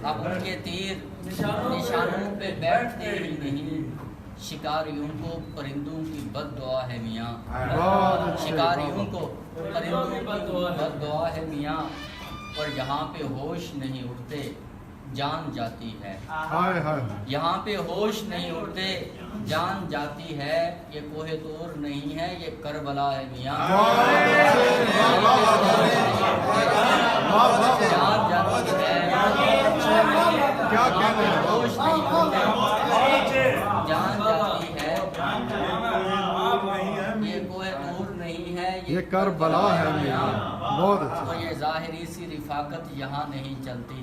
अब उनके तीर निशानों पे बैठते ही नहीं। शिकारियों को परिंदों की बद्दुआ है मियाँ, शिकारियों को परिंदों की बद्दुआ है मियाँ। और यहाँ पे होश नहीं उड़ते जान जाती है, यहाँ पे होश नहीं उड़ते जान जाती है। ये कोहे तूर नहीं है, ये करबला है मियाँ, जान जाती है। क्या कहते हैं? होश नहीं उड़ते जान जाती है। ये कोहे तूर नहीं है, ये करबला है मियाँ। बहुत अच्छा। तो ये ज़ाहिरी सी रिफाकत यहाँ नहीं चलती,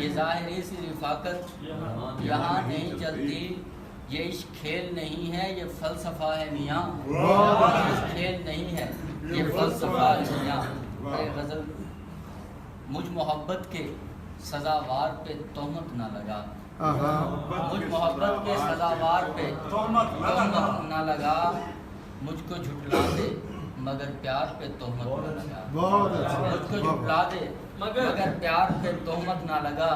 ये ज़ाहिरी सी रिफाकत यहाँ नहीं चलती। ये इश्क खेल नहीं है, ये फ़लसफ़ा है मियाँ, इश्क खेल नहीं है, ये फ़लसफ़ा है मियाँ। गज़ल मुझ मोहब्बत के सज़ावार पे तोहमत ना लगा, मुझ मोहब्बत के सज़ावार पे तोहमत ना लगा। मुझको झुठला दे मगर प्यार पे तोहमत ना लगा, मुझको झुठला दे मगर प्यार पे तोहमत ना लगा।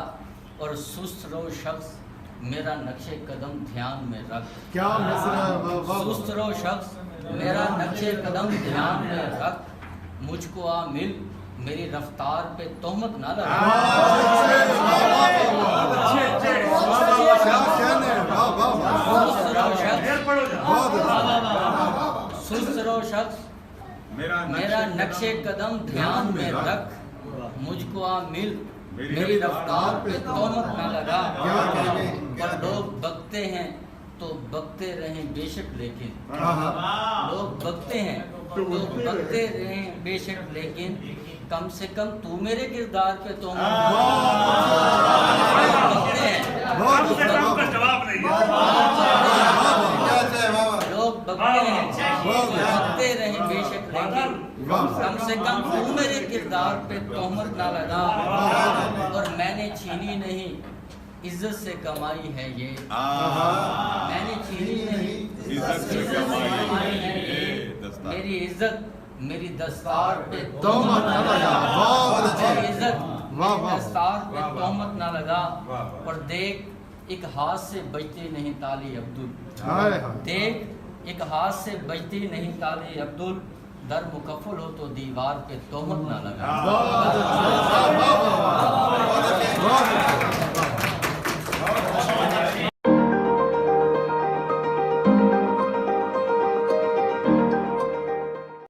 और सुस्त रो शख्स मेरा नक्शे कदम ध्यान में रख, क्या मिसरा। सुस्त रो शख्स मेरा नक्शे कदम ध्यान में रख। मुझको आ मिल मेरी रफ्तार पे तोहमत ना लगा। सुस्त रो शख्स मेरा नक्शे कदम ध्यान में रख। मुझको आ मिल मेरी रफ्तार पे तोहमत ना लगा। पर लोग बकते हैं तो बकते रहें बेशक, लेकिन लोग बकते हैं तो बकते रहें बेशक, लेकिन कम से कम तू मेरे किरदार पे तोहमत बकते हैं। लोग बकते हैं बकते रहें बेशक, लेकिन कम से कम तू मेरे किरदार पे तोहमत ना लगा। और मैंने छीनी नहीं इज्जत से कमाई है ये, मैंने छीनी नहीं इज्जत से कमाई है ये। मेरी इज्जत मेरी दस्तार पे तोहमत ना लगा, मेरी इज्जत मेरी दस्तार पे तोहमत ना लगा। और देख एक हाथ से बचती नहीं ताली अब्दुल, देख एक हाथ से बचती नहीं ताली अब्दुल। दर मुकफ़ल हो तो दीवार पे तोहमत ना लगा।